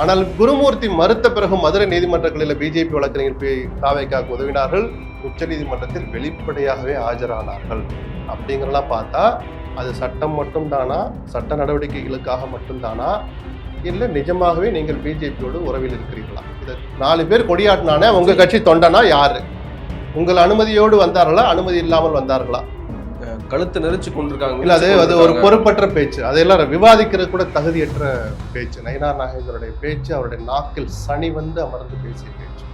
ஆனால் குருமூர்த்தி மறுத்த பிறகு மதுரை நீதிமன்றங்களில் பிஜேபி வழக்கறிஞர் போய் தாவேக்காவுக்கு உதவினார்கள். உச்ச நீதிமன்றத்தில் வெளிப்படையாகவே ஆஜரானார்கள். அப்படிங்கிறலாம் பார்த்தா அது சட்டம் மட்டும் தானா, சட்ட நடவடிக்கைகளுக்காக மட்டும்தானா, இல்லை நிஜமாகவே நீங்கள் பிஜேபியோடு உறவில் இருக்கிறீர்களா? இதை 4 பேர் கொடியாட்டினானே உங்க கட்சி தொண்டனா யாரு? உங்கள் அனுமதியோடு வந்தார்களா, அனுமதி இல்லாமல் வந்தார்களா? கழுத்து நெரிச்சு கொண்டிருக்காங்க. இல்ல அது ஒரு பொறுப்பற்ற பேச்சு. அதையெல்லாம் விவாதிக்கிறது கூட தகுதியற்ற பேச்சு. நயினார் நாகேந்திரனுடைய பேச்சு அவருடைய நாக்கில் சனி வந்து அமர்ந்து பேசிய பேச்சு.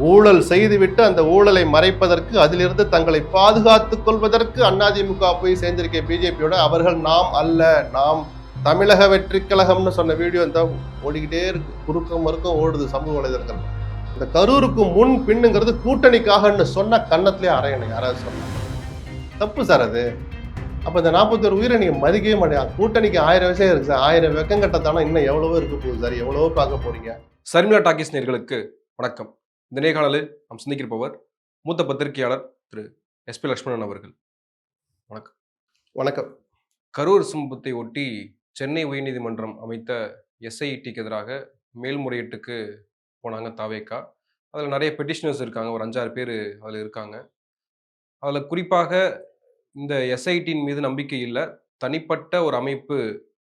ஊழல் செய்துவிட்டு அந்த ஊழலை மறைப்பதற்கு, அதிலிருந்து தங்களை பாதுகாத்துக் கொள்வதற்கு அதிமுக போய் சேர்ந்திருக்க பிஜேபியோட அவர்கள் நாம் அல்ல, நாம் தமிழக வெற்றி கழகம்னு சொன்ன வீடியோ தான் ஓடிக்கிட்டே இருக்கு. குறுக்கம் மறுக்கம் ஓடுது சமூக வலைதளங்கள். இந்த கரூருக்கு முன் பின்னுங்கிறது கூட்டணிக்காகன்னு சொன்ன கன்னத்திலே அரையணும். யாராவது சொன்ன தப்பு சார் அது. அப்ப இந்த 41 உயிரை நீங்க மதிக்கவே மாட்டேங்க. கூட்டணிக்கு 1000 விஷயம் இருக்கு சார். 1000 வெக்கம் கட்டத்தானே இன்னும் எவ்வளவோ இருக்க போகுது சார். எவ்வளவோ பார்க்க போறீங்க. சர்மிளா டாக்கீஸ் நேயர்களுக்கு வணக்கம். இந்த நேர்காணலில் நாம் சிந்திக்கிறப்பவர் மூத்த பத்திரிகையாளர் திரு SP லட்சுமணன் அவர்கள். வணக்கம். வணக்கம். கரூர் சம்பவத்தை ஒட்டி சென்னை உயர்நீதிமன்றம் அமைத்த SITக்கு எதிராக மேல்முறையீட்டுக்கு போனாங்க தாவேக்கா. அதில் நிறைய பெட்டிஷனர்ஸ் இருக்காங்க, ஒரு 5-6 பேர் அதில் இருக்காங்க. அதில் குறிப்பாக இந்த SITயின் மீது நம்பிக்கை இல்லை, தனிப்பட்ட ஒரு அமைப்பு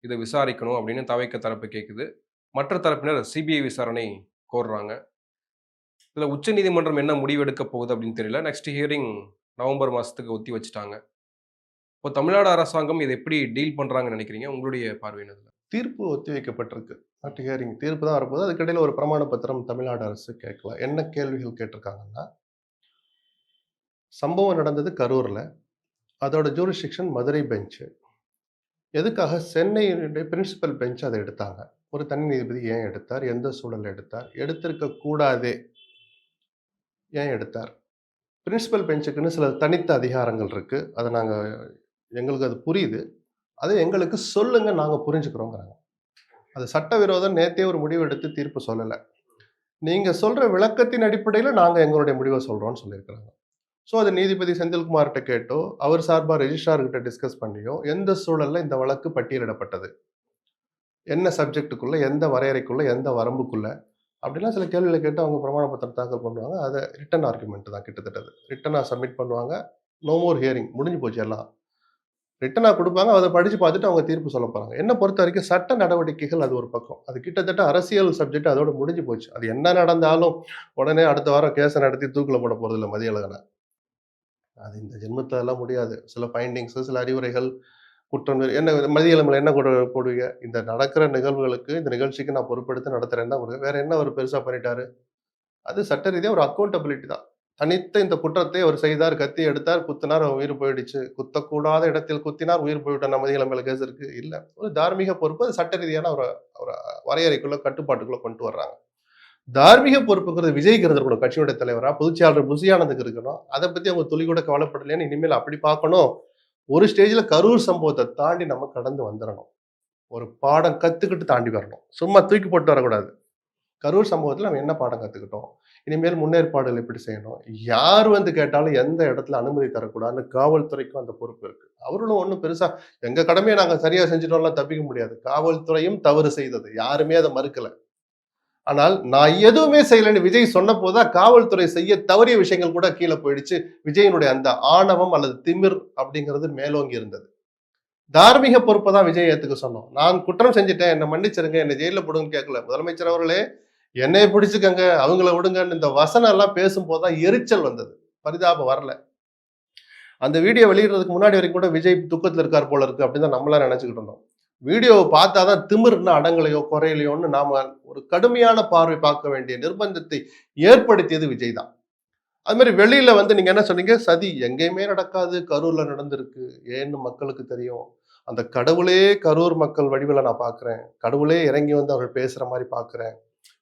இதை விசாரிக்கணும் அப்படின்னு தாவேக்கா தரப்பு கேட்குது. மற்ற தரப்பினர் CBI விசாரணை கோர்றாங்க. இதில் உச்ச நீதிமன்றம் என்ன முடிவு எடுக்க போகுது அப்படின்னு தெரியல. நெக்ஸ்ட் ஹியரிங் நவம்பர் மாதத்துக்கு ஒத்தி வச்சுட்டாங்க. இப்போ தமிழ்நாடு அரசாங்கம் இதை எப்படி டீல் பண்ணுறாங்கன்னு நினைக்கிறீங்க? உங்களுடைய பார்வையினதில் தீர்ப்பு ஒத்தி வைக்கப்பட்டிருக்கு. நாட்டு ஹியரிங் தீர்ப்பு தான் வரப்போது. அதுக்கிடையில் ஒரு பிரமாண பத்திரம் தமிழ்நாடு அரசு கேட்கலாம். என்ன கேள்விகள் கேட்டிருக்காங்கன்னா, சம்பவம் நடந்தது கரூரில், அதோட ஜூரிஸ்டிக்ஷன் மதுரை பெஞ்சு. எதுக்காக சென்னையுடைய பிரின்சிபல் பெஞ்ச் அதை எடுத்தாங்க? ஒரு தனி நீதிபதி ஏன் எடுத்தார்? எந்த சூழல் எடுத்தார்? எடுத்திருக்க கூடாதே, ஏன் எடுத்தார்? பிரின்சிபல் பெஞ்சுக்குன்னு சில தனித்த அதிகாரங்கள் இருக்கு. அதை எங்களுக்கு அது புரியுது. அதை எங்களுக்கு சொல்லுங்க, நாங்கள் புரிஞ்சுக்கிறோங்கிறாங்க. அது சட்டவிரோதம். நேத்தே ஒரு முடிவு எடுத்து தீர்ப்பு சொல்லலை. நீங்க சொல்ற விளக்கத்தின் அடிப்படையில் நாங்கள் எங்களுடைய முடிவை சொல்றோம்னு சொல்லியிருக்கிறாங்க. ஸோ அது நீதிபதி செந்தில்குமார்கிட்ட கேட்டோ, அவர் சார்பாக ரெஜிஸ்ட்ரார்கிட்ட டிஸ்கஸ் பண்ணியோ, எந்த சூழல்ல இந்த வழக்கு பட்டியலிடப்பட்டது, என்ன சப்ஜெக்டுக்குள்ள, எந்த வரையறைக்குள்ள, எந்த வரம்புக்குள்ள, அப்படிலாம் சில கேள்விகளை கேட்டு அவங்க பிரமாண பத்திரம் தாக்கல் பண்ணுவாங்க. அதை ரிட்டன் ஆர்குமெண்ட் தான் கிட்டத்தட்ட ரிட்டனாக சப்மிட் பண்ணுவாங்க. நோ மோர் ஹியரிங், முடிஞ்சு போச்சு எல்லாம். ரிட்டனாக கொடுப்பாங்க. அதை படித்து பார்த்துட்டு அவங்க தீர்ப்பு சொல்ல போகிறாங்க. என்ன பொறுத்த வரைக்கும் சட்ட நடவடிக்கைகள் அது ஒரு பக்கம். அது கிட்டத்தட்ட அரசியல் சப்ஜெக்ட் அதோட முடிஞ்சு போச்சு. அது என்ன நடந்தாலும் உடனே அடுத்த வாரம் கேஸை நடத்தி தூக்கில் போட போகிறது இல்லை மதியழகனை. அது இந்த ஜென்மத்திலலாம் முடியாது. சில ஃபைண்டிங்ஸு, சில அறிவுரைகள், குற்றம் என்ன மதியழகில் என்ன போடுவீங்க? இந்த நடக்கிற நிகழ்வுகளுக்கு, இந்த நிகழ்ச்சிக்கு நான் பொறுப்பெடுத்து நடத்துகிறேன் தான் கொடுங்க. வேற என்ன அவர் பெருசாக பண்ணிட்டாரு? அது சட்ட ரீதியாக ஒரு அக்கௌண்டபிலிட்டி தான். தனித்த இந்த குற்றத்தை அவர் செய்தார், கத்தி எடுத்தார், குத்தினார், உயிர் போயிடுச்சு. குத்தக்கூடாத இடத்தில் குத்தினார், உயிர் போய்விட்ட மதியழகு மேலே கேஸ் இருக்கு. இல்லை, ஒரு தார்மீக பொறுப்பு. அது சட்ட ரீதியான ஒரு வரையறைக்குள்ள, கட்டுப்பாட்டுக்குள்ள கொண்டு வர்றாங்க. தார்மீக பொறுப்புங்கிறது விஜய்க்கு இருக்கணும். கட்சியுடைய தலைவரா பொதுச்செயலாளர் புசியானந்துக்கு இருக்கணும். அதை பத்தி அவங்க துளி கூட கவலைப்படலைன்னு இனிமேல் அப்படி பார்க்கணும். ஒரு ஸ்டேஜ்ல கரூர் சம்பவத்தை தாண்டி நம்ம கடந்து வந்துடணும். ஒரு பாடம் கத்துக்கிட்டு தாண்டி வரணும். சும்மா தூக்கி போட்டு வரக்கூடாது. கரூர் சம்பவத்தில் நம்ம என்ன பாடம் கத்துக்கிட்டோம், இனிமேல் முன்னேற்பாடுகள் எப்படி செய்யணும், யார் வந்து கேட்டாலும் எந்த இடத்துல அனுமதி தரக்கூடாதுன்னு காவல்துறைக்கும் அந்த பொறுப்பு இருக்கு. அவர்களும் ஒன்றும் பெருசா எங்க கடமையை நாங்கள் சரியா செஞ்சுட்டோம்லாம் தப்பிக்க முடியாது. காவல்துறையும் தவறு செய்தது, யாருமே அதை மறுக்கல. ஆனால் நான் எதுவுமே செய்யலைன்னு விஜய் சொன்ன போதுதான் காவல்துறை செய்ய தவறிய விஷயங்கள் கூட கீழே போயிடுச்சு. விஜயனுடைய அந்த ஆணவம் அல்லது திமிர் அப்படிங்கிறது மேலோங்கி இருந்தது. தார்மீக பொறுப்பை தான் விஜய் ஏத்துக்க சொன்னோம். நான் குற்றம் செஞ்சுட்டேன், என்னை மன்னிச்சிருங்க, என்னை ஜெயில போடுங்கன்னு கேட்கல. முதலமைச்சர் அவர்களே என்னைய பிடிச்சுக்கங்க, அவங்கள விடுங்கன்னு இந்த வசனம் எல்லாம் பேசும்போதுதான் எரிச்சல் வந்தது. பரிதாபம் வரல. அந்த வீடியோ வெளியிடுறதுக்கு முன்னாடி வரைக்கும் கூட விஜய் துக்கத்தில் இருக்கார் போல இருக்கு அப்படின்னு தான் நம்மளாம் நினைச்சுக்கிட்டு இருந்தோம். வீடியோவை பார்த்தாதான் திமிர்னா அடங்கலையோ குறையிலையோன்னு நாம ஒரு கடுமையான பார்வை பார்க்க வேண்டிய நிர்பந்தத்தை ஏற்படுத்தியது விஜய் தான். அது மாதிரி வெளியில வந்து நீங்க என்ன சொன்னீங்க, சதி எங்கேயுமே நடக்காது, கரூர்ல நடந்திருக்கு, ஏன்னு மக்களுக்கு தெரியும். அந்த கடவுளே கரூர் மக்கள் வடிவில் நான் பார்க்குறேன், கடவுளே இறங்கி வந்து அவர் பேசுற மாதிரி பார்க்குறேன்.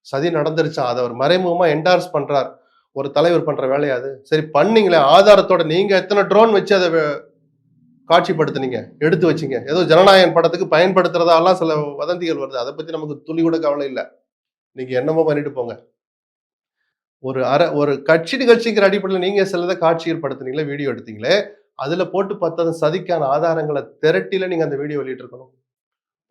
சதி நடந்துருச்சா, அதை அவர் மறைமுகமா என்டார்ஸ் பண்றார். ஒரு தலைவர் பண்ற வேலையாது. சரி பண்ணீங்களே, ஆதாரத்தோட நீங்க எத்தனை ட்ரோன் வச்சு அதை காட்சிப்படுத்தினீங்க, எடுத்து வச்சிங்க. ஏதோ ஜனநாயகன் படத்துக்கு பயன்படுத்துறதாலாம் சில வதந்திகள் வருது. அதை பத்தி நமக்கு துளி கூட கவலை இல்லை. நீங்க என்னமோ பண்ணிட்டு போங்க. ஒரு கட்சி நிகழ்ச்சிங்கிற அடிப்படையில் நீங்க சிலதை காட்சிப்படுத்தினீங்களே, வீடியோ எடுத்தீங்களே, அதுல போட்டு பார்த்தது சதிக்கான ஆதாரங்களை திரட்டில நீங்க அந்த வீடியோ வெளியிட்டு இருக்கணும்.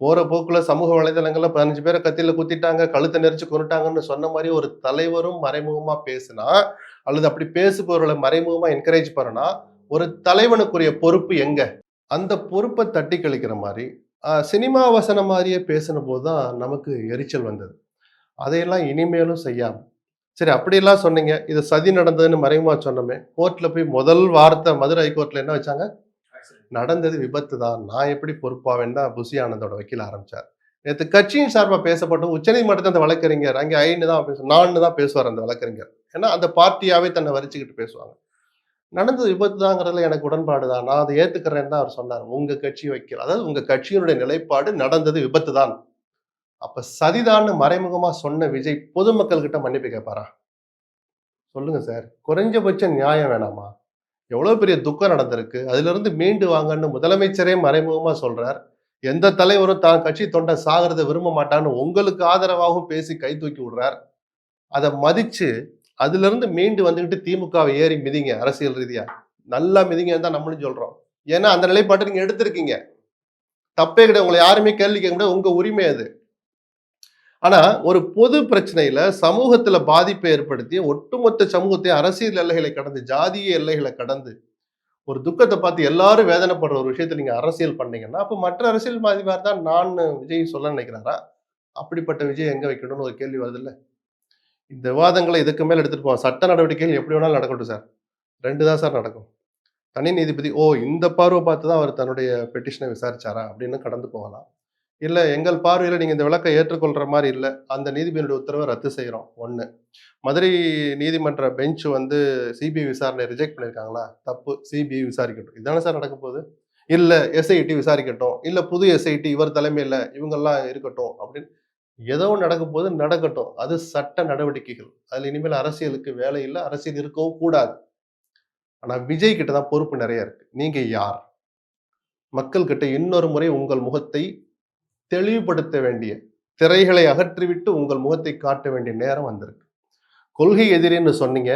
போற போக்குல சமூக வலைதளங்கள்ல 15 பேரை கத்தியில குத்திட்டாங்க, கழுத்தை நெரிச்சு கொன்னுட்டாங்கன்னு சொன்ன மாரி ஒரு தலைவரும் மறைமுகமா பேசினா, அல்லது அப்படி பேசுபவர்களை மறைமுகமா என்கரேஜ் பண்ணனா, ஒரு தலைவனுக்குரிய பொறுப்பு எங்க? அந்த பொறுப்ப தட்டி கழிக்கிற மாரி, சினிமா வசனம் மாரியே பேசின போது தான் நமக்கு எரிச்சல் வந்தது. அதையெல்லாம் இனிமேலும் செய்யாம, சரி அப்படியெல்லாம் சொன்னீங்க. இது சதி நடந்ததுன்னு மறைமுகமா சொன்னோமே. கோர்ட்ல போய் முதல் வார்த்தை மதுரை ஹைகோர்ட்ல என்ன வச்சாங்க? நடந்தது விபத்து தான். நான் எப்படி பொறுப்பாவேன்னு தான் புசி ஆனந்தோட வக்கீல் ஆரம்பிச்சார். நேத்து கட்சியின் சார்பா பேசப்பட்ட உச்சநீதிமன்றத்துல அந்த வழக்கறிஞர் அங்கே ஐன்னு தான் நான்னு தான் பேசுவார் அந்த வழக்கறிஞர். ஏன்னா அந்த பார்ட்டியாவே தன்னை வரிச்சுக்கிட்டு பேசுவாங்க. நடந்தது விபத்து தாங்கிறதுல எனக்கு உடன்பாடு தான். நான் அதை ஏத்துக்கிறேன்னு தான் அவர் சொன்னார். உங்க கட்சி வக்கீல். அதாவது உங்க கட்சியினுடைய நிலைப்பாடு நடந்தது விபத்து தான். அப்ப சதிதான்னு மறைமுகமா சொன்ன விஜய் பொதுமக்கள் கிட்ட மன்னிப்பு கேட்பாரா? சொல்லுங்க சார். குறைஞ்சபட்ச நியாயம் வேணாமா? எவ்வளவு பெரிய துக்கம் நடந்திருக்கு. அதிலிருந்து மீண்டு வாங்கன்னு முதலமைச்சரே மறைமுகமா சொல்றார். எந்த தலைவரும் தான் கட்சி தொண்டன் சாகிறத விரும்ப மாட்டான்னு உங்களுக்கு ஆதரவாகவும் பேசி கை தூக்கி விடுறார். அத மதிச்சு அதிலிருந்து மீண்டு வந்துகிட்டு திமுகவை ஏறி மிதிங்க அரசியல் ரீதியா. நல்லா மிதிங்கன்னு தான் நம்மளும் சொல்றோம். ஏன்னா அந்த நிலைப்பாட்டை நீங்க எடுத்திருக்கீங்க. தப்பே கிடையாது. உங்களை யாருமே கேள்வி கேட்க முடியாது. உங்க உரிமை அது. ஆனா ஒரு பொது பிரச்சனையில சமூகத்துல பாதிப்பை ஏற்படுத்தி ஒட்டுமொத்த சமூகத்தை அரசியல் எல்லைகளை கடந்து, ஜாதிய எல்லைகளை கடந்து ஒரு துக்கத்தை பார்த்து எல்லாரும் வேதனைப்படுற ஒரு விஷயத்த நீங்க அரசியல் பண்ணீங்கன்னா, அப்ப மற்ற அரசியல்வாதிமார் தான் நான் விஜய் சொல்ல நினைக்கிறாரா? அப்படிப்பட்ட விஜய் எங்க வைக்கணும்னு ஒரு கேள்வி வருதுல்ல. இந்த விவாதங்களை இதுக்கு மேல எடுத்துட்டு போவோம். சட்ட நடவடிக்கைகள் எப்படி வேணாலும் நடக்கட்டும் சார். 2 தான் சார் நடக்கும். தனி நீதிபதி, ஓ இந்த பார்வை பார்த்து தான் அவர் தன்னுடைய பெட்டிஷனை விசாரிச்சாரா? அப்படின்னு கடந்து போகலாம். இல்ல எங்கள் பார்வையில நீங்க இந்த விளக்க ஏற்றுக்கொள்ற மாரி இல்ல. அந்த நீதிபதியுடைய உத்தரவ ரத்து செய்றோம். 1. மதுரை நீதிமன்ற பெஞ்ச் சிபிஐ விசாரணை ரிஜெக்ட் பண்ணியிருக்காங்களா? தப்பு. சிபிஐ விசாரிக்கட்டும். இதானே சார் நடக்க போகுது? இல்ல எஸ்ஐடி விசாரிக்கட்டும். இல்ல புது எஸ்ஐடி இவர் தலைமையில இவங்கெல்லாம் இருக்கட்டும் அப்படின்னு ஏதோ ஒண்ணு நடக்க போது நடக்கட்டும். அது சட்ட நடவடிக்கைகள். அதுல இனிமேல் அரசியலுக்கு வேலை இல்ல. அரசியல் இருக்கவும் கூடாது. ஆனா விஜய் கிட்ட தான் பொறுப்பு நெறைய இருக்கு. நீங்க யார்? மக்கள் கிட்ட இன்னொரு முறை உங்கள் முகத்தை தெளிவுபடுத்த வேண்டிய, திரைகளை அகற்றிவிட்டு உங்கள் முகத்தை காட்ட வேண்டிய நேரம் வந்திருக்கு. கொள்கை எதிரின்னு சொன்னீங்க.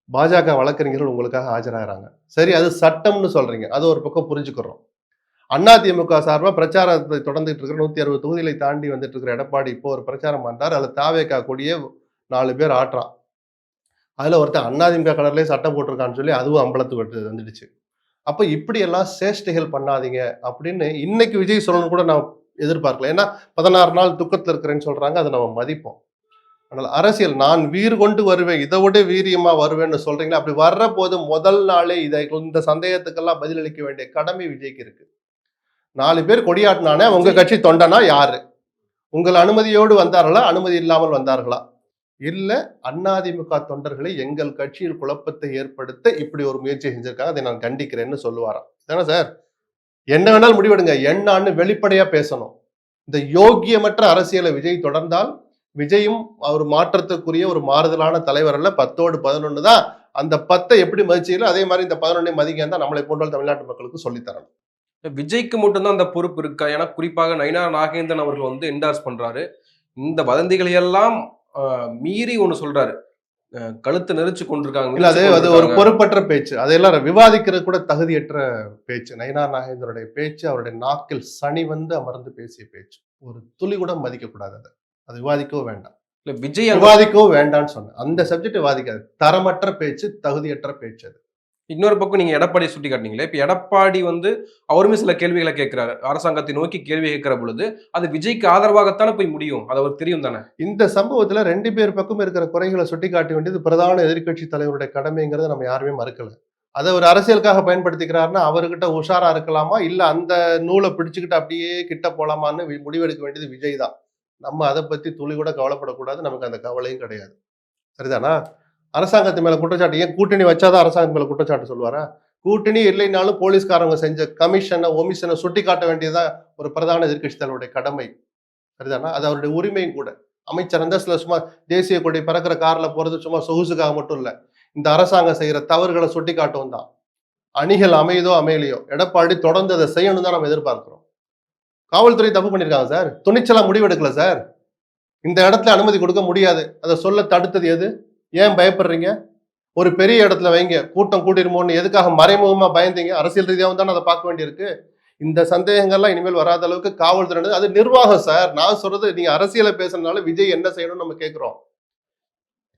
பாஜக வழக்கறிஞர்கள் உங்களுக்காக ஆஜராகுறாங்க. சரி அது சட்டம்னு சொல்றீங்க. அது ஒரு பக்கம் புரிஞ்சுக்கிறோம். அதிமுக சார்பா பிரச்சாரத்தை தொடர்ந்துட்டு இருக்கிற 160 தொகுதிகளை தாண்டி வந்துட்டு இருக்கிற எடப்பாடி இப்போ ஒரு பிரச்சாரம் பண்றார். அதுல தாவேகா கொடியே 4 பேர் ஆட்டுறான். அதுல ஒருத்தன் அதிமுக கலர்லயே சட்டை போட்டிருக்கான்னு சொல்லி அதுவும் அம்பலத்துக்கு வந்துடுச்சு. அப்ப இப்படி எல்லாம் சேஷ்டைகள் பண்ணாதீங்க அப்படின்னு இன்னைக்கு விஜய் சொல்லணும் கூட நான் எதிர்பார்க்கல. ஏன்னா 16 நாள் துக்கத்துல இருக்கிறேன்னு சொல்றாங்க. அதை நம்ம மதிப்போம். ஆனால் அரசியல் நான் வீறு கொண்டு வருவேன், இதை விட வீரியமா வருவேன்னு சொல்றீங்களா? அப்படி வர்ற போது முதல் நாளே இந்த சந்தேகத்துக்கெல்லாம் பதிலளிக்க வேண்டிய கடமை விஜய்க்கு இருக்கு. 4 பேர் கொடியாட்டினானே உங்க கட்சி தொண்டனா யாரு? உங்கள் அனுமதியோடு வந்தார்களா? அனுமதி இல்லாமல் வந்தார்களா? இல்ல அதிமுக தொண்டர்களை எங்கள் கட்சியில் குழப்பத்தை ஏற்படுத்த இப்படி ஒரு முயற்சி செஞ்சிருக்காங்க. அதை நான் கண்டிக்கிறேன்னு சொல்லுவாராம். தானே சார்? என்ன வேணாலும் முடிவெடுங்க. என்னான்னு வெளிப்படையா பேசணும். இந்த யோக்கியமற்ற அரசியலை விஜய் தொடர்ந்தால் விஜயும் அவர் மாற்றத்துக்குரிய ஒரு மாறுதலான தலைவர் அல்ல. 10ஓடு 11 தான். அந்த 10 எப்படி மதிச்சீங்களோ அதே மாதிரி இந்த 11 மதிங்க தான் நம்மளை போன்ற தமிழ்நாட்டு மக்களுக்கு சொல்லித்தரணும். விஜய்க்கு மட்டும் தான் அந்த பொறுப்பு இருக்கா? ஏன்னா குறிப்பாக நயினார் நாகேந்திரன் அவர்கள் என்டார்ஸ் பண்றாரு. இந்த வதந்திகளை எல்லாம் மீறி ஒண்ணு சொல்றாரு. கழுத்தை நெரிச்சு கொண்டிருக்காங்க. இல்ல அது ஒரு பொறுப்பற்ற பேச்சு. அதையெல்லாம் விவாதிக்கிறது கூட தகுதியற்ற பேச்சு. நயினார் நாகேந்திரனுடைய பேச்சு அவருடைய நாக்கில் சனி அமர்ந்து பேசிய பேச்சு. ஒரு துளி கூட மதிக்க கூடாது. அது விவாதிக்கவும் வேண்டாம். இல்ல விஜய் விவாதிக்கவும் வேண்டாம்னு சொன்னேன். அந்த சப்ஜெக்ட் விவாதிக்காது. தரமற்ற பேச்சு, தகுதியற்ற பேச்சு அது. இன்னொரு பக்கம் நீங்க எடப்பாடி சுட்டி காட்டினீங்களே, இப்ப எடப்பாடி அவருமே சில கேள்விகளை கேட்கிறாரு. அரசாங்கத்தை நோக்கி கேள்வி கேட்கிற பொழுது அது விஜய்க்கு ஆதரவாகத்தானே போய் முடியும். அது அவருக்கு தெரியும் தானே. இந்த சம்பவத்துல 2 பேர் பக்கம் இருக்கிற குறைகளை சுட்டி காட்ட வேண்டியது பிரதான எதிர்க்கட்சி தலைவருடைய கடமைங்கிறத நம்ம யாருமே மறுக்கல. அதை ஒரு அரசியலுக்காக பயன்படுத்திக்கிறாருன்னா அவர்கிட்ட உஷாரா இருக்கலாமா? இல்ல அந்த நூலை பிடிச்சுக்கிட்டு அப்படியே கிட்ட போலாமான்னு முடிவெடுக்க வேண்டியது விஜய் தான். நம்ம அதை பத்தி துளி கூட கவலைப்படக்கூடாது. நமக்கு அந்த கவலையும் கிடையாது. சரிதானா? அரசாங்கத்து மேல குற்றச்சாட்டு ஏன் கூட்டணி வச்சாதான் அரசாங்கத்து மேல குற்றச்சாட்டு சொல்லுவாரா? கூட்டணி இல்லைனாலும் போலீஸ்காரங்க செஞ்ச ஒமிஷனை சுட்டி காட்ட வேண்டியதான் ஒரு பிரதான எதிர்க்கட்சி தலைவருடைய கடமை. சரிதானா? அது அவருடைய உரிமையும் கூட. அமைச்சர் சில சும்மா தேசிய கொடி பறக்கிற கார்ல போறது சும்மா சொகுசுக்காக மட்டும் இல்ல. இந்த அரசாங்கம் செய்யற தவறுகளை சுட்டி காட்டவும் தான். அணிகள் அமையுதோ அமையலையோ எடப்பாடி தொடர்ந்து அதை செய்யணும் தான் நம்ம எதிர்பார்க்கிறோம். காவல்துறை தப்பு பண்ணிருக்காங்க சார். துணிச்சலா முடிவெடுக்கல சார். இந்த இடத்துல அனுமதி கொடுக்க முடியாது. அதை சொல்ல தடுத்தது எது? ஏன் பயப்படுறீங்க? ஒரு பெரிய இடத்துல வைங்க. கூட்டம் கூட்டிருமோன்னு எதுக்காக மறைமுகமா பயந்தீங்க? அரசியல் ரீதியாகவும் தானே அதை பார்க்க வேண்டியிருக்கு. இந்த சந்தேகங்கள்லாம் இனிமேல் வராத அளவுக்கு காவல்துறை, அது நிர்வாகம் சார். நான் சொல்றது, நீங்க அரசியலை பேசுறதுனால விஜய் என்ன செய்யணும்னு நம்ம கேட்கிறோம்.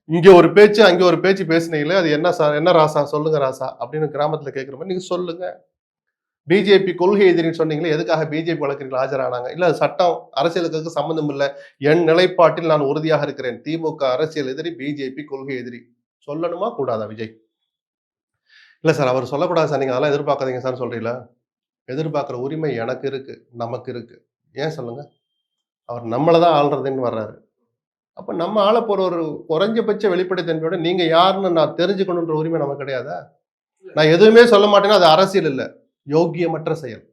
இங்க ஒரு பேச்சு, அங்க ஒரு பேச்சு பேசுனீங்களே, அது என்ன சார், என்ன ராசா, சொல்லுங்க ராசா அப்படின்னு கிராமத்துல கேட்கிற மாதிரி நீங்க சொல்லுங்க. பிஜேபி கொள்கை எதிரின்னு சொன்னீங்களே, எதுக்காக பிஜேபி வழக்கறிஞர்கள் ஆஜரானாங்க? இல்ல சட்டம் அரசியலுக்கு சம்பந்தம் இல்ல, என் நிலைப்பாட்டில் நான் உறுதியாக இருக்கிறேன், திமுக அரசியல் எதிரி, பிஜேபி கொள்கை எதிரி, சொல்லணுமா கூடாதா விஜய்? இல்ல சார் அவர் சொல்லக்கூடாது சார், நீங்க அதெல்லாம் எதிர்பார்க்காதீங்க சார் சொல்றீங்களா? எதிர்பார்க்கிற உரிமை எனக்கு இருக்கு, நமக்கு இருக்கு. ஏன் சொல்லுங்க? அவர் நம்மள தான் ஆள்றதுன்னு வர்றாரு. அப்ப நம்ம ஆள போற ஒரு குறைஞ்சபட்ச வெளிப்படைத்தன்மையோட நீங்க யாருன்னு நான் தெரிஞ்சுக்கணுன்ற உரிமை நமக்கு கிடையாதா? நான் எதுவுமே சொல்ல மாட்டேன்னா அது அரசியல் இல்ல, யோக்கியமற்ற செயல்.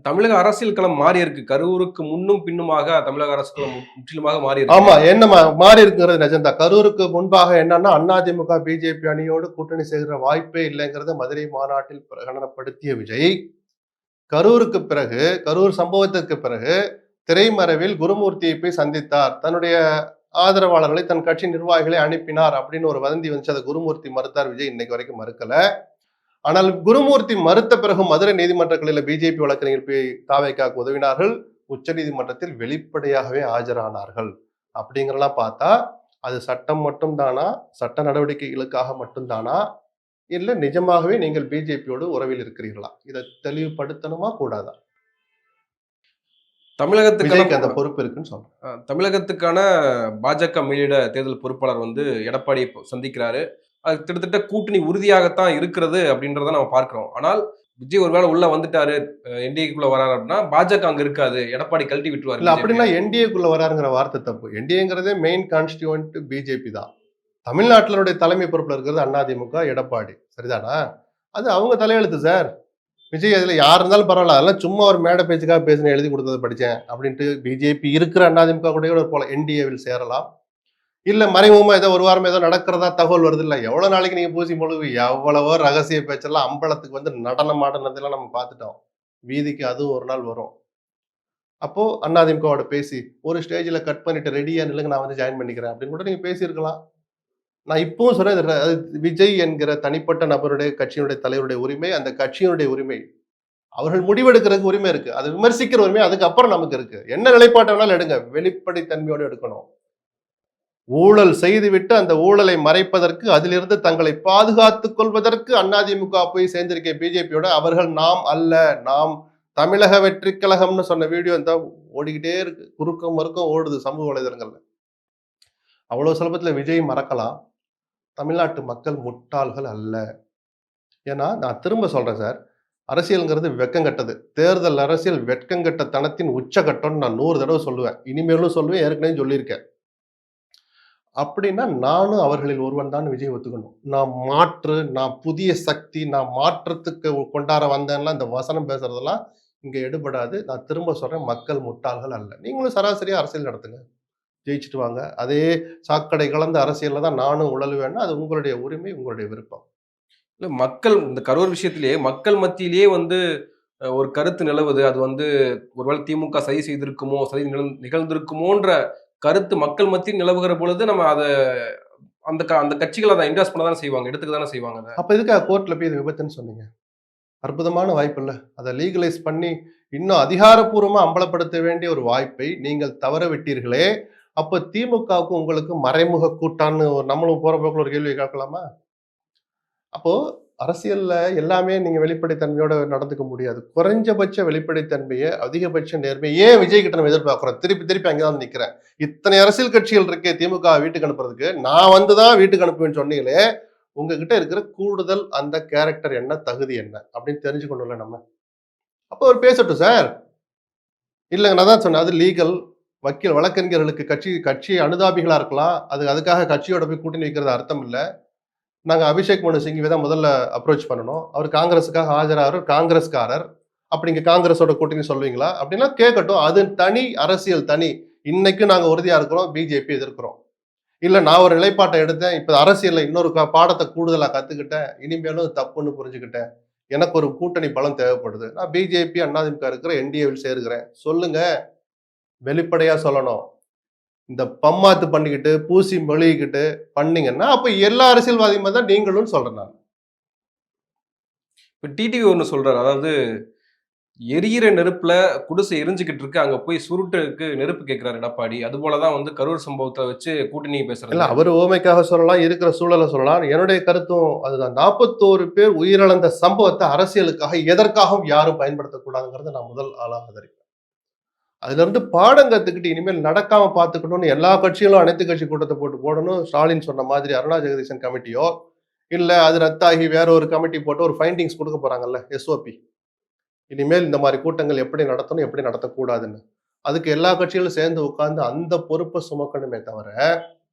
தமிழக அரசியல் களம் மாறி இருக்கு. கரூருக்கு முன்னும் பின்னுமாக தமிழக அரசு களம் முற்றிலுமாக மாறி இருக்கு. ஆமா, என்ன மாறி இருக்குங்கிறது நிஜம்தான். கரூருக்கு முன்பாக என்னன்னா, அதிமுக பிஜேபி அணியோடு கூட்டணி சேர்கிற வாய்ப்பே இல்லைங்கிறத மதுரை மாநாட்டில் பிரகடனப்படுத்திய விஜய், கரூருக்கு பிறகு, கரூர் சம்பவத்திற்கு பிறகு திரைமறைவில் குருமூர்த்தியை போய் சந்தித்தார், தன்னுடைய ஆதரவாளர்களை, தன் கட்சி நிர்வாகிகளை அனுப்பினார் அப்படின்னு ஒரு வதந்தி வந்துச்சு. அதை குருமூர்த்தி மறுத்தார். விஜய் இன்னைக்கு வரைக்கும் மறுக்கல. ஆனால் குருமூர்த்தி மறுத்த பிறகு மதுரை நீதிமன்றங்களில் பிஜேபி வழக்கறிஞர்கள் போய் தாவேக்காவுக்கு உதவினார்கள், உச்ச நீதிமன்றத்தில் வெளிப்படையாகவே ஆஜரானார்கள். அப்படிங்கிறலாம் பார்த்தா அது சட்டம் மட்டும் தானா, சட்ட நடவடிக்கைகளுக்காக மட்டும்தானா, இல்ல நிஜமாகவே நீங்கள் பிஜேபியோடு உறவில் இருக்கிறீர்களா? இதை தெளிவுபடுத்தணுமா கூடாதா? விஜய்க்கு அந்த தமிழகத்துக்கான பொறுப்பு இருக்குன்னு சொல்றேன். தமிழகத்துக்கான பாஜக மேலிட தேர்தல் பொறுப்பாளர் வந்து எடப்பாடியை சந்திக்கிறாரு. அது கிட்டத்தட்ட கூட்டணி உறுதியாகத்தான் இருக்கிறது அப்படின்றத நம்ம பார்க்கிறோம். ஆனால் விஜய் ஒருவேளை உள்ள வந்துட்டாரு, என்டிஏக்குள்ள வராரு அப்படின்னா பாஜக அங்க இருக்காது. எடப்பாடி கழட்டி விட்டுருவாரு இல்ல அப்படின்னா பிஜேபியை. என்டிஏக்குள்ள வராருங்கிற வார்த்தை தப்பு. என்டிஏங்கிறதே மெயின் கான்ஸ்டியூவன்ட் பிஜேபி தான். தமிழ்நாட்டினுடைய தலைமை பொறுப்புல இருக்கிறது அதிமுக, எடப்பாடி, சரிதானா? அது அவங்க தலையெழுத்து சார். விஜய் அதுல யார் இருந்தாலும் பரவாயில்ல, அதெல்லாம் சும்மா ஒரு மேடை பேச்சுக்காக பேசினேன், எழுதி கொடுத்ததை படிச்சேன் அப்படின்ட்டு பிஜேபி இருக்கிற அதிமுக கூட போல என்டிஏவில் சேரலாம். இல்ல மறைமுகமா ஏதோ ஒரு வாரம் ஏதோ நடக்கிறதா தகவல் வருது இல்ல, எவ்வளவு நாளைக்கு நீங்க பூசி முழுகு, எவ்வளவோ ரகசிய பேச்செல்லாம் அம்பலத்துக்கு வந்து நடனம் ஆடுனதெல்லாம் நம்ம பார்த்துட்டோம். வீதிக்கு அதுவும் ஒரு நாள் வரும். அப்போ அதிமுகவோட பேசி ஒரு ஸ்டேஜ்ல கட் பண்ணிட்டு ரெடியா நில்லுங்க, நான் வந்து ஜாயின் பண்ணிக்கிறேன் அப்படின்னு கூட நீங்க பேசியிருக்கலாம். நான் இப்பவும் சொல்றேன், அது விஜய் என்கிற தனிப்பட்ட நபருடைய, கட்சியினுடைய தலைவருடைய உரிமை, அந்த கட்சியினுடைய உரிமை. அவர்கள் முடிவெடுக்கிறதுக்கு உரிமை இருக்கு, அதை விமர்சிக்கிற உரிமை அதுக்கப்புறம் நமக்கு இருக்கு. என்ன நிலைப்பாட்டை வேணாலும் எடுங்க, வெளிப்படைத்தன்மையோடு எடுக்கணும். ஊழல் செய்துவிட்டு அந்த ஊழலை மறைப்பதற்கு, அதிலிருந்து தங்களை பாதுகாத்துக் கொள்வதற்கு அதிமுக போய் சேர்ந்திருக்க பிஜேபியோட, அவர்கள் நாம் அல்ல, நாம் தமிழக வெற்றி கழகம்னு சொன்ன வீடியோ இந்த ஓடிக்கிட்டே இருக்கு, குறுக்கம் மறுக்கம் ஓடுது சமூக வலைதளங்கள்ல. அவ்வளவு சுலபத்துல விஜய் மறக்கலாம். தமிழ்நாட்டு மக்கள் முட்டாள்கள் அல்ல. ஏன்னா நான் திரும்ப சொல்றேன் சார், அரசியல்ங்கிறது வெக்கங்கட்டது. தேர்தல் அரசியல் வெட்கங்கட்ட தனத்தின் உச்சகட்டம்னு நான் 100 தடவை சொல்லுவேன், இனிமேலும் சொல்லுவேன், ஏற்கனவே சொல்லியிருக்கேன். அப்படின்னா நானும் அவர்களில் ஒருவன் தான் விஜய் ஒத்துக்கணும். நான் மாற்று, நான் புதிய சக்தி, நான் மாற்றத்துக்கு கொண்டாட வந்தேன்லாம் இந்த வசனம் பேசுறதெல்லாம் இங்க எடுபடாது. நான் திரும்ப சொல்றேன், மக்கள் முட்டாள்கள் அல்ல. நீங்களும் சராசரியா அரசியல் நடத்துங்க, ஜெயிச்சுட்டு வாங்க. அதே சாக்கடை கலந்த அரசியல்ல தான் நானும் உழலுவேன்னா அது உங்களுடைய உரிமை, உங்களுடைய விருப்பம். இல்ல மக்கள் இந்த கரூர் விஷயத்திலேயே மக்கள் மத்தியிலேயே வந்து ஒரு கருத்து நிலவுது. அது வந்து ஒருவேளை திமுக சதி செய்திருக்குமோ, சதி நிகழ்ந்திருக்குமோன்ற கருத்து மக்கள் மத்தியில் நிலவுகிற பொழுது நம்ம அத அந்த கட்சிகள் அதை என்டார்ஸ் பண்ண தானே செய்வாங்க. எடுத்துக்க தானே செய்வாங்க அத. அப்ப எதுக்காக கோர்ட்ல போய் இது விபத்துன்னு சொன்னீங்க? அற்புதமான வாய்ப்பு இல்ல. அதை லீகலைஸ் பண்ணி இன்னும் அதிகாரப்பூர்வமா அம்பலப்படுத்த வேண்டிய ஒரு வாய்ப்பை நீங்கள் தவற விட்டீர்களே. அப்ப திமுகவுக்கு உங்களுக்கு மறைமுக கூட்டான்னு நம்மளும் போற போக்குல ஒரு கேள்வி கேட்கலாமா? அப்போ அரசியல்ல எல்லாமே நீங்க வெளிப்படைத்தன்மையோட நடந்துக்க முடியாது. குறைஞ்சபட்ச வெளிப்படைத்தன்மைய, அதிகபட்ச நேர்மைய ஏன் விஜய் கிட்ட நம்ம எதிர்பார்க்கிறோம்? திருப்பி திருப்பி அங்கதான் நிக்கிறேன். இத்தனை அரசியல் கட்சிகள் இருக்கே திமுக வீட்டுக்கு அனுப்புறதுக்கு, நான் வந்துதான் வீட்டுக்கு அனுப்புவேன்னு சொன்னீங்களே, உங்ககிட்ட இருக்கிற கூடுதல் அந்த கேரக்டர் என்ன, தகுதி என்ன அப்படின்னு தெரிஞ்சுக்கணும்ல நம்ம. அப்போ அவர் பேசட்டும் சார். இல்லங்க, நான் தான் சொன்னேன், அது லீகல். வக்கீல் வழக்கறிஞர்களுக்கு கட்சி கட்சி அனுதாபிகளா இருக்கலாம். அதுக்காக கட்சியோட போய் கூட்டணி வைக்கிறது அர்த்தம் இல்ல. நாங்க அபிஷேக் மனு சிங்வியை தான் முதல்ல அப்ரோச் பண்ணணும். அவர் காங்கிரஸுக்காக ஆஜராகிறார், காங்கிரஸ்காரர். அப்ப நீங்க காங்கிரஸோட கூட்டணி சொல்வீங்களா? அப்படின்னா கேட்கட்டும். அது தனி அரசியல், தனி. இன்னைக்கு நாங்க உறுதியா இருக்கிறோம், பிஜேபி எதிர்க்கிறோம். இல்ல நான் ஒரு நிலைப்பாட்டை எடுத்தேன், இப்ப அரசியல்ல இன்னொரு பாடத்தை கூடுதலா கத்துக்கிட்டேன், இனிமேலும் தப்புன்னு புரிஞ்சுக்கிட்டேன், எனக்கு ஒரு கூட்டணி பலம் தேவைப்படுது, நான் பிஜேபி அதிமுக இருக்கிற என்டிஏவில் சேருகிறேன் சொல்லுங்க. வெளிப்படையா சொல்லணும். இந்த பம்மாத்து பண்ணிக்கிட்டு பூசி மொழிகிட்டு பண்ணீங்கன்னா அப்ப எல்லா அரசியல்வாதியுமே தான் நீங்களும் சொல்றேன் நான். இப்ப டிடிவி ஒண்ணு சொல்றாரு. அதாவது எரியிற நெருப்புல குடிசை எரிஞ்சுகிட்டு இருக்கு. அங்க போய் சுருட்டுக்கு நெருப்பு கேட்கிறாரு எடப்பாடி. அதுபோல தான் வந்து கரூர் சம்பவத்த வச்சு கூட்டணி இல்ல பேசுறது. அவர் உவமைக்காக சொல்லலாம், இருக்கிற சூழல சொல்லலாம். என்னுடைய கருத்தும் அதுதான். 41 பேர் உயிரிழந்த சம்பவத்த அரசியலுக்காக எதற்காகவும் யாரும் பயன்படுத்தக்கூடாதுங்கிறத நான் முதல் ஆளா ஆதரிக்கிறேன். அதிலிருந்து பாடம் கத்துக்கிட்டு இனிமேல் நடக்காம பார்த்துக்கணும்னு எல்லா கட்சிகளும் அனைத்து கட்சி கூட்டத்தை போட்டு போடணும். ஸ்டாலின் சொன்ன மாதிரி அருணா ஜெகதீசன் கமிட்டியோ, இல்ல அது ரத்தாகி வேற ஒரு கமிட்டி போட்டு ஒரு ஃபைண்டிங்ஸ் குடுக்க போறாங்கல்ல, எஸ்ஓபி. இனிமேல் இந்த மாரி கூட்டங்கள் எப்படி நடத்தணும், எப்படி நடத்தக்கூடாதுன்னு. அதுக்கு எல்லா கட்சிகளும் சேர்ந்து உட்கார்ந்து அந்த பொறுப்ப சுமக்கணுமே தவிர,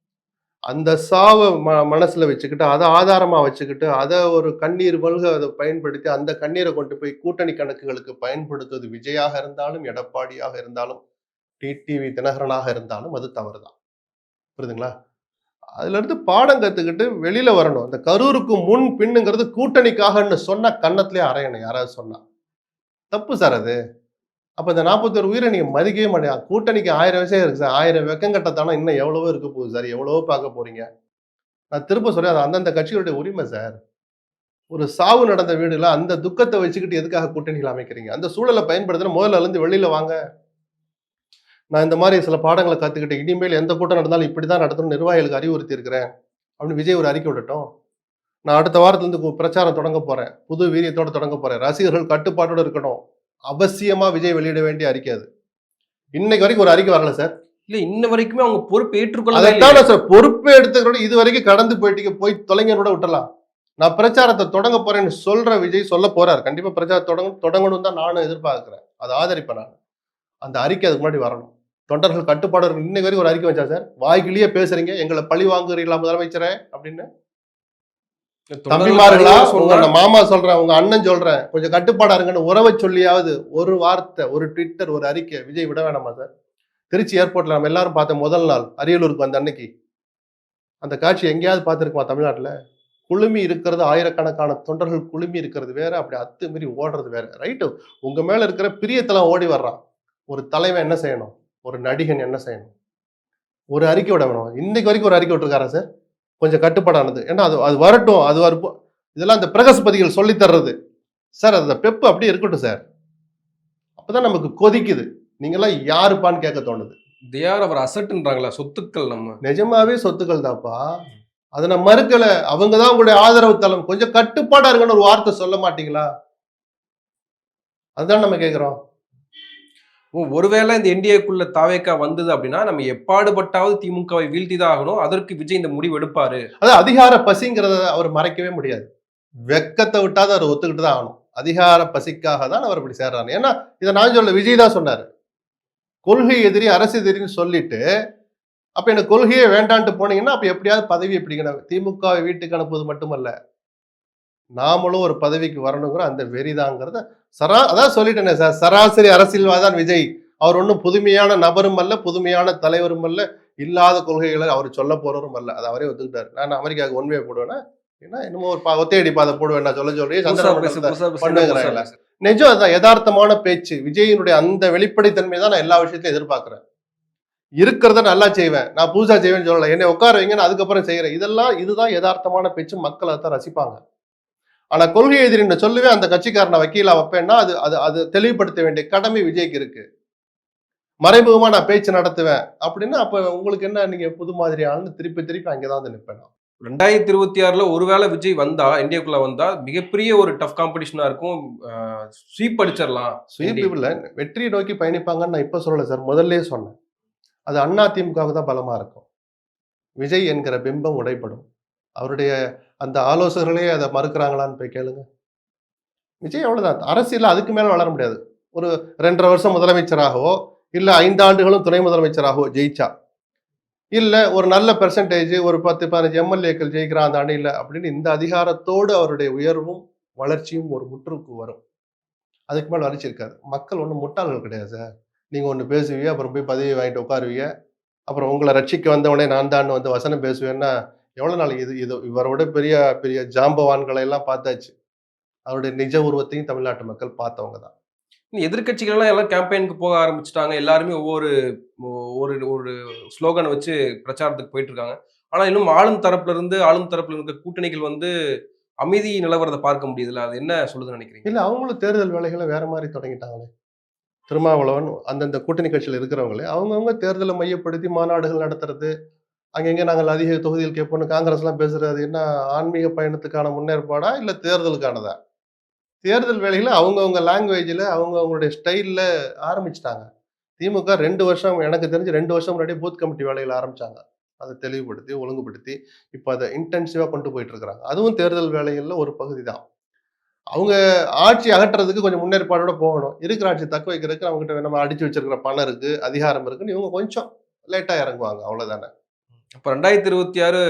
அந்த சாவ மனசுல வச்சுக்கிட்டு, அத ஆதாரமா வச்சுக்கிட்டு, அத ஒரு கண்ணீர் மல்க அத பயன்படுத்தி, அந்த கண்ணீர கொண்டு போய் கூட்டணி கணக்குகளுக்கு பயன்படுத்துவது விஜயாக இருந்தாலும், எடப்பாடியாக இருந்தாலும், டிடிவி தினகரனாக இருந்தாலும் அது தவறுதான். புரியுதுங்களா? அதிலிருந்து பாடம் கத்துக்கிட்டு வெளியில வரணும். இந்த கரூருக்கு முன், பின்னுங்கிறது கூட்டணிக்காகன்னு சொன்னா கன்னத்திலேயே அறையணும் யாராவது சொன்னா. தப்பு சார் அது. அப்ப இந்த 41 உயிரை நீங்க மதிக்கவே மாட்டீங்க. கூட்டணிக்கு 1000 விஷயம் இருக்கு சார். 1000 வெக்கங்கெட்டத்தனம் இன்னும் எவ்வளவோ இருக்க போகுது சார். எவ்வளவோ பார்க்க போறீங்க. நான் திரும்ப சொல்றேன். அது அந்தந்த கட்சிகளுடைய உரிமை சார். ஒரு சாவு நடந்த வீடுல அந்த துக்கத்த வச்சுக்கிட்டு எதுக்காக கூட்டணிகள் அமைக்கிறீங்க? அந்த சூழல பயன்படுத்தினா முதல்ல எழுந்து வெளியில வாங்க. நான் இந்த மாரி சில பாடங்கள கத்துக்கிட்டேன். இனிமேல் எந்த கூட்டம் நடந்தாலும் இப்படித்தான் நடத்தணும்னு நிர்வாகிகளுக்கு அறிவுறுத்தி இருக்கிறேன். அப்படின்னு விஜய் ஒரு அறிக்கை விடட்டும். நான் அடுத்த வாரத்திலிருந்து பிரச்சாரம் தொடங்க போறேன். புது வீரியத்தோட தொடங்க போறேன். ரசிகர்கள் கட்டுப்பாட்டோட இருக்கணும். அவசியமா விஜய் வெளியிட வேண்டிய அறிக்கை அது. இன்னைக்கு வரைக்கும் ஒரு அறிக்கை வரல சார். இல்ல இன்ன வரைக்குமே அவங்க பொறுப்பு ஏற்றுக்கொள்ளவே அதைத்தான் இல்லையே. நான் சார் பொறுப்பே எடுத்துக்கிறோட இது வரைக்கும் கடந்து போயிட்டீங்க. போய் தொலைங்கன்னு கூட விட்டலாம். நான் பிரச்சாரத்த தொடங்க போறேன்னு சொல்ற விஜய் சொல்ல போறாரு. கண்டிப்பா பிரச்சாரம் தொடங்கணும்னு தான் நானும் எதிர்பார்க்கிறேன். அத ஆதரிப்பேன் நானு. அந்த அறிக்கை அதுக்கு முன்னாடி வரணும். தொண்டர்கள் கட்டுப்பாடு இருக்கணும். இன்னைக்கு வரைக்கும் ஒரு அறிக்கை வச்சா சார்? வாய்க்கிலேயே பேசுறீங்க. எங்கள பழி வாங்குறீங்களா முதலமைச்சரே அப்படின்னு. தொண்டர்களுக்கு தம்பிமார்களா, அறிவுரை உங்க சொன்னா மாமா சொல்றேன், உங்க அண்ணன் சொல்றேன். கொஞ்சம் கட்டுப்பாடா இருங்கன்னு உறவ சொல்லியாவது ஒரு வார்த்தை, ஒரு ட்விட்டர், ஒரு அறிக்கை விஜய் விட வேணாமா சார்? திருச்சி ஏர்போர்ட்ல நம்ம எல்லாரும் பார்த்த முதல் நாள் அரியலூருக்கு வந்த அன்னைக்கு அந்த காட்சி எங்கேயாவது பார்த்திருக்குமா தமிழ்நாட்டுல? குழுமி இருக்கிறது ஆயிரக்கணக்கான தொண்டர்கள் குழுமி இருக்கிறது வேற, அப்படி அத்துமீறி ஓடுறது வேற. ரைட்டு. உங்க மேல இருக்கிற பிரியத்தெல்லாம் ஓடி வர்றான். ஒரு தலைவன் என்ன செய்யணும்? ஒரு நடிகன் என்ன செய்யணும்? ஒரு அறிக்கை விட வேணும். இன்னைக்கு வரைக்கும் ஒரு அறிக்கை விட்டுருக்காரா சார்? கொஞ்சம் கட்டுப்பாடானது. ஏன்னா அது அது வரட்டும். அது இதெல்லாம் இந்த பிரகஸ்பதிகள் சொல்லி தர்றது. சார் அந்த பெப்பு அப்படியே இருக்கட்டும் சார். அப்பதான் நமக்கு கொதிக்குது. நீங்கலாம் யாருப்பான்னு கேட்க தோணுது. தே ஆர் அவர் அசெட்ன்றாங்களா சொத்துக்கள் நம்ம. நிஜமாவே சொத்துக்கள் தான்ப்பா. அத நான் மறுக்கல. அவங்க தான் உங்களுடைய ஆதரவு தளம். கொஞ்சம் கட்டுப்பாடா இருங்கன்னு ஒரு வார்த்தை சொல்ல மாட்டீங்களா? அதுதான் நம்ம கேட்கிறோம். ஒருவேளை இந்த என்டிஏக்குள்ள தாவேக்கா வந்தது அப்படின்னா நம்ம எப்பாடுபட்டாவது திமுகவை வீழ்த்தி தான் ஆகணும். அதற்கு விஜய் இந்த முடிவு எடுப்பாரு. அதான் அதிகார பசிங்கிறத அவர் மறைக்கவே முடியாது. வெட்கத்த விட்டாவது அவர் ஒத்துக்கிட்டு தான் ஆகணும். அதிகார பசிக்காக தான் அவர் இப்படி சேர்றாரு. ஏன்னா இத நான் சொல்லல. விஜய் தான் சொன்னாரு. கொள்கை எதிரி, அரசு எதிரின்னு சொல்லிட்டு, அப்ப எனக்கு கொள்கையே வேண்டான்ட்டு போனீங்கன்னா, அப்ப எப்படியாவது பதவிய பிடிக்கணும். திமுகவை வீட்டுக்கு அனுப்புவது மட்டுமல்ல. நாமளும் ஒரு பதவிக்கு வரணுங்கிற அந்த வெறிதாங்கிறத அதான் சொல்லிட்டேனே சார். சராசரி அரசியல்வாதான் விஜய். அவர் ஒன்றும் புதுமையான நபரும் அல்ல, புதுமையான தலைவரும் அல்ல, இல்லாத கொள்கைகளை அவர் சொல்ல போறவரும் அல்ல. அதை அவரே ஒத்துக்கிட்டாரு. நான் அமெரிக்காவுக்கு ஒன் வே போடுவேன்னா, ஏன்னா என்னமோ ஒரு ஒத்தையடி பாதை போடுவேன் நான் சொல்றேன். பண்ணுங்கிறாங்களா? நிஜம் அதுதான் யதார்த்தமான பேச்சு. விஜயினுடைய அந்த வெளிப்படைத்தன்மை தான் நான் எல்லா விஷயத்தையும் எதிர்பார்க்கிறேன். இருக்கிறத நல்லா செய்வேன். நான் புதுசா செய்வேன்னு சொல்லல. என்னை உட்கார வைங்கன்னு அதுக்கப்புறம் செய்யறேன். இதுதான் யதார்த்தமான பேச்சு. மக்கள் அதைத்தான் ரசிப்பாங்க. ஆனா கொள்கை எதிரின்னு சொல்லவே அந்த கட்சிக்காரனை வக்கீலா வைப்பேன்னா அது அது அது தெளிவுபடுத்த வேண்டிய கடமை விஜய்க்கு இருக்கு. மறைமுகமா நான் பேச்சு நடத்துவேன் அப்படின்னா அப்ப உங்களுக்கு என்ன, நீங்க புது மாதிரி ஆளுன்னு திருப்பி திருப்பி அங்கதான் வந்து நிப்பேன். 2026ல ஒருவேளை விஜய் வந்தா இந்தியாக்குள்ள வந்தா மிகப்பெரிய ஒரு டஃப் காம்படிஷனா இருக்கும். ஸ்வீப் அடிச்சிடலாம். ஸ்வீப் இல்ல, வெற்றியை நோக்கி பயணிப்பாங்கன்னு நான் இப்ப சொல்லல சார். முதல்லயே சொன்னேன். அது அதிமுகவுக்கு தான் பலமா இருக்கும். விஜய் என்கிற பிம்பம் உடைப்படும். அவருடைய அந்த ஆலோசகர்களே அதை மறுக்கிறாங்களான்னு போய் கேளுங்க. விஜய் அவ்வளவுதான். அரசியல் அதுக்கு மேல வளர முடியாது. ஒரு 2.5 வருஷம் முதலமைச்சராகவோ இல்ல 5 ஆண்டுகளும் துணை முதலமைச்சராகவோ ஜெயிச்சா, இல்ல ஒரு நல்ல பெர்சன்டேஜ் ஒரு 10-15 எம்எல்ஏக்கள் ஜெயிக்கிறான் அந்த அணியில அப்படின்னு இந்த அதிகாரத்தோடு அவருடைய உயர்வும் வளர்ச்சியும் ஒரு முற்றுக்கு வரும். அதுக்கு மேல வளர்ச்சி இருக்காது. மக்கள் ஒன்றும் முட்டாள்கள் கிடையாது சார். நீங்க ஒண்ணு பேசுவீங்க, அப்புறம் போய் பதவி வாங்கிட்டு உட்காருவீங்க, அப்புறம் உங்களை ரட்சிக்க வந்தவனே நான் தான் வந்து வசனம் பேசுவேன்னா எவ்வளவு நாளைக்கு? இது இது இவரை விட பெரிய பெரிய ஜாம்பவான்களை எல்லாம் பார்த்தாச்சு. அவருடைய நிஜ உருவத்தையும் தமிழ்நாட்டு மக்கள் பார்த்தவங்க தான். எதிர்கட்சிகள் எல்லாம் கேம்பெயினுக்கு போக ஆரம்பிச்சுட்டாங்க. எல்லாருமே ஒவ்வொரு ஒரு ஒரு ஸ்லோகன் வச்சு பிரச்சாரத்துக்கு போயிட்டு இருக்காங்க. ஆனா இன்னும் ஆளும் தரப்புல இருக்க கூட்டணிகள் வந்து அமைதி நிலவரத பார்க்க முடியுதுல்ல. அது என்ன சொல்லுதுன்னு நினைக்கிறீங்க? இல்ல அவங்களும் தேர்தல் வேலைகள வேற மாரி தொடங்கிட்டாங்களே. திருமாவளவன் அந்தந்த கூட்டணி கட்சியில இருக்கிறவங்களே, அவங்கவங்க தேர்தல மையப்படுத்தி மாநாடுகள் நடத்துறது, அங்கங்க நாங்கள் அதிக தொகுதிகள் கேட்போம்னு காங்கிரஸ்லாம் பேசுறது, அது என்ன ஆன்மீக பயணத்துக்கான முன்னேற்பாடா? இல்ல தேர்தலுக்கானதா? தேர்தல் வேலைகள அவங்கவங்க லாங்குவேஜ்ல, அவங்கவங்களுடைய ஸ்டைல்ல ஆரம்பிச்சுட்டாங்க. திமுக 2 வருஷம் எனக்கு தெரிஞ்சு 2 வருஷம் முன்னாடியே பூத் கமிட்டி வேலைகள ஆரம்பிச்சாங்க. அத தெளிவுபடுத்தி, ஒழுங்குபடுத்தி, இப்ப அத இன்டென்சிவா கொண்டு போயிட்டு இருக்கிறாங்க. அதுவும் தேர்தல் வேலைகள்ல ஒரு பகுதி தான். அவங்க ஆட்சி அகற்றதுக்கு கொஞ்சம் முன்னேற்பாடோட போகணும். இருக்கிற ஆட்சிய தக்க வைக்கிறதுக்கு நம்மகிட்ட நம்ம அடிச்சு வச்சிருக்கிற பணம் இருக்கு, அதிகாரம் இருக்குன்னு இவங்க கொஞ்சம் லேட்டா இறங்குவாங்க. அவ்வளோதானே. அப்ப 2026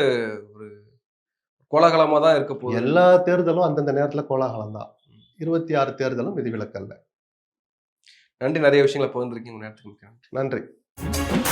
ஒரு கோலாகலமா தான் இருக்க போகுதுன்னு. எல்லா தேர்தலும் அந்தந்த நேரத்துல கோலாகலம் தான். 26 தேர்தலும் விதிவிலக்கல்ல. நன்றி. நிறைய விஷயங்கள பகிர்ந்துருக்கீங்க. உங்க நேரத்துக்கு மிக்க நன்றி. நன்றி.